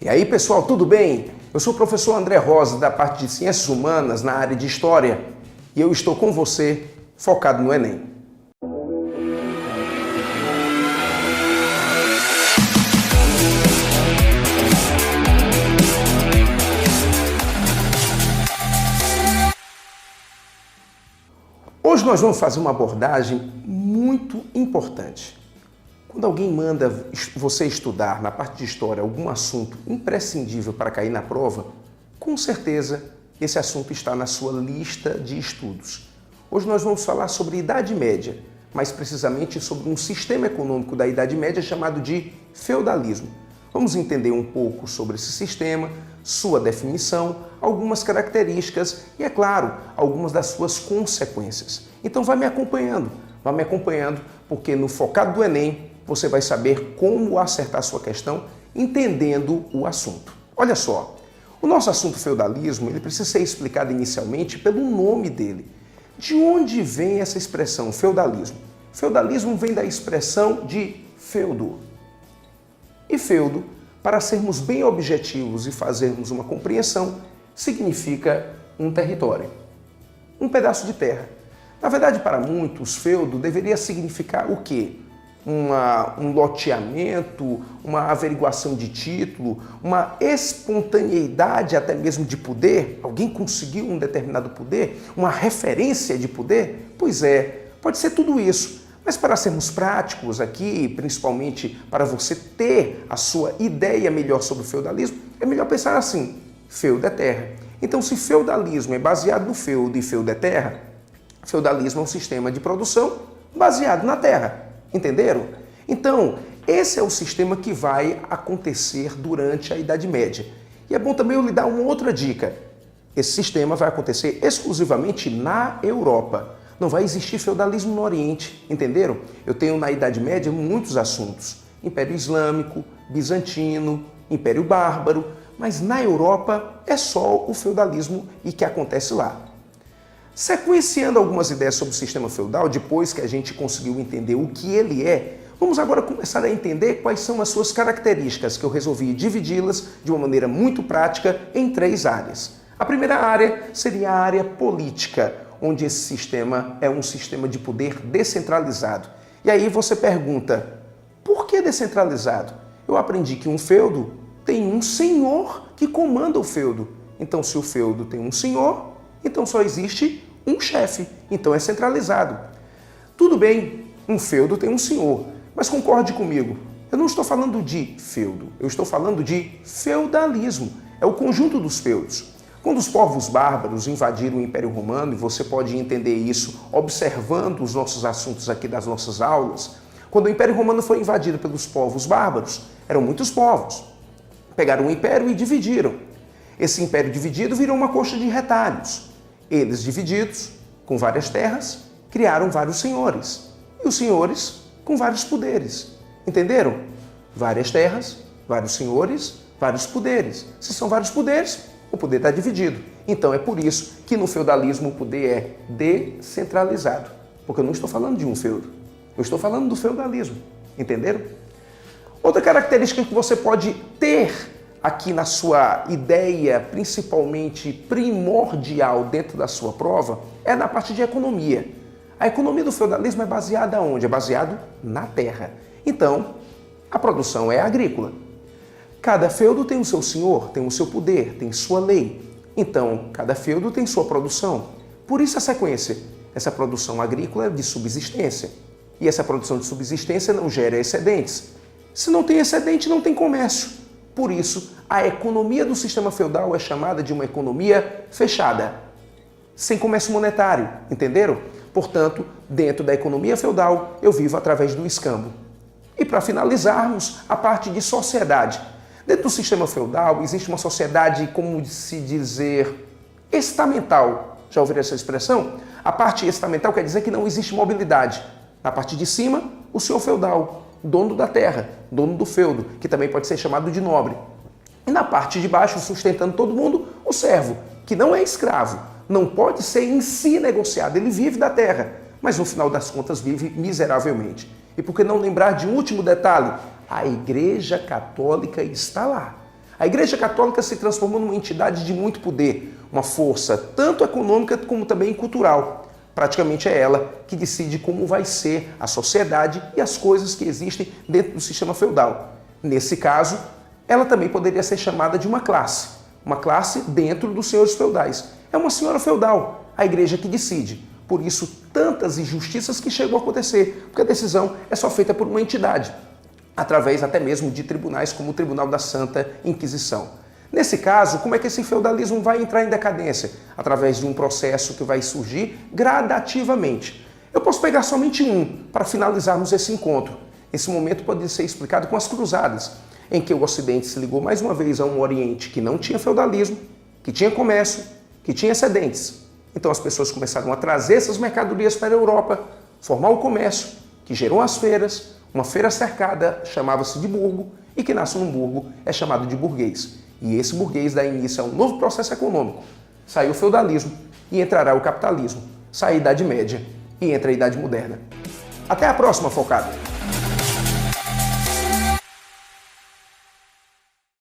E aí, pessoal, tudo bem? Eu sou o professor André Rosa, da parte de Ciências Humanas, na área de História, e eu estou com você, focado no Enem. Hoje nós vamos fazer uma abordagem muito importante. Quando alguém manda você estudar na parte de História algum assunto imprescindível para cair na prova, com certeza esse assunto está na sua lista de estudos. Hoje nós vamos falar sobre Idade Média, mais precisamente sobre um sistema econômico da Idade Média chamado de feudalismo. Vamos entender um pouco sobre esse sistema, sua definição, algumas características e, é claro, algumas das suas consequências. Então vai me acompanhando, porque no Focado do Enem você vai saber como acertar a sua questão entendendo o assunto. Olha só, o nosso assunto feudalismo ele precisa ser explicado inicialmente pelo nome dele. De onde vem essa expressão feudalismo? Feudalismo vem da expressão de feudo. E feudo, para sermos bem objetivos e fazermos uma compreensão, significa um território, um pedaço de terra. Na verdade, para muitos, feudo deveria significar o quê? Um loteamento, uma averiguação de título, uma espontaneidade até mesmo de poder. Alguém conseguiu um determinado poder, uma referência de poder? Pois é, pode ser tudo isso. Mas para sermos práticos aqui, principalmente para você ter a sua ideia melhor sobre o feudalismo, é melhor pensar assim, feudo é terra. Então, se feudalismo é baseado no feudo e feudo é terra, feudalismo é um sistema de produção baseado na terra. Entenderam? Então, esse é o sistema que vai acontecer durante a Idade Média. E é bom também eu lhe dar uma outra dica. Esse sistema vai acontecer exclusivamente na Europa. Não vai existir feudalismo no Oriente, entenderam? Eu tenho na Idade Média muitos assuntos. Império Islâmico, Bizantino, Império Bárbaro, mas na Europa é só o feudalismo e que acontece lá. Sequenciando algumas ideias sobre o sistema feudal, depois que a gente conseguiu entender o que ele é, vamos agora começar a entender quais são as suas características, que eu resolvi dividi-las de uma maneira muito prática em 3 áreas. A primeira área seria a área política, onde esse sistema é um sistema de poder descentralizado. E aí você pergunta, por que descentralizado? Eu aprendi que um feudo tem um senhor que comanda o feudo. Então, se o feudo tem um senhor, então só existe um chefe, então é centralizado. Tudo bem, um feudo tem um senhor, mas concorde comigo, eu não estou falando de feudo, eu estou falando de feudalismo, é o conjunto dos feudos. Quando os povos bárbaros invadiram o Império Romano, e você pode entender isso observando os nossos assuntos aqui das nossas aulas, quando o Império Romano foi invadido pelos povos bárbaros, eram muitos povos. Pegaram o império e dividiram. Esse império dividido virou uma coxa de retalhos. Eles, divididos, com várias terras, criaram vários senhores. E os senhores com vários poderes. Entenderam? Várias terras, vários senhores, vários poderes. Se são vários poderes, o poder está dividido. Então é por isso que no feudalismo o poder é descentralizado. Porque eu não estou falando de um feudo. Eu estou falando do feudalismo. Entenderam? Outra característica que você pode ter aqui na sua ideia, principalmente primordial dentro da sua prova, é na parte de economia. A economia do feudalismo é baseada onde? É baseado na terra. Então, a produção é agrícola. Cada feudo tem o seu senhor, tem o seu poder, tem sua lei. Então, cada feudo tem sua produção. Por isso a sequência. Essa produção agrícola é de subsistência. E essa produção de subsistência não gera excedentes. Se não tem excedente, não tem comércio. Por isso, a economia do sistema feudal é chamada de uma economia fechada, sem comércio monetário, entenderam? Portanto, dentro da economia feudal, eu vivo através do escambo. E para finalizarmos, a parte de sociedade. Dentro do sistema feudal, existe uma sociedade, como se dizer, estamental. Já ouviram essa expressão? A parte estamental quer dizer que não existe mobilidade. Na parte de cima, o senhor feudal, dono da terra, dono do feudo, que também pode ser chamado de nobre. E na parte de baixo, sustentando todo mundo, o servo, que não é escravo, não pode ser em si negociado, ele vive da terra, mas no final das contas vive miseravelmente. E por que não lembrar de um último detalhe? A Igreja Católica está lá. A Igreja Católica se transformou numa entidade de muito poder, uma força tanto econômica como também cultural. Praticamente é ela que decide como vai ser a sociedade e as coisas que existem dentro do sistema feudal. Nesse caso, ela também poderia ser chamada de uma classe dentro dos senhores feudais. É uma senhora feudal, a igreja que decide. Por isso, tantas injustiças que chegam a acontecer, porque a decisão é só feita por uma entidade, através até mesmo de tribunais como o Tribunal da Santa Inquisição. Nesse caso, como é que esse feudalismo vai entrar em decadência? Através de um processo que vai surgir gradativamente. Eu posso pegar somente um para finalizarmos esse encontro. Esse momento pode ser explicado com as cruzadas, em que o Ocidente se ligou mais uma vez a um Oriente que não tinha feudalismo, que tinha comércio, que tinha excedentes. Então as pessoas começaram a trazer essas mercadorias para a Europa, formar o comércio, que gerou as feiras. Uma feira cercada chamava-se de burgo, e quem nasce num burgo é chamado de burguês. E esse burguês dá início a um novo processo econômico. Sai o feudalismo e entrará o capitalismo. Sai a Idade Média e entra a Idade Moderna. Até a próxima, focado!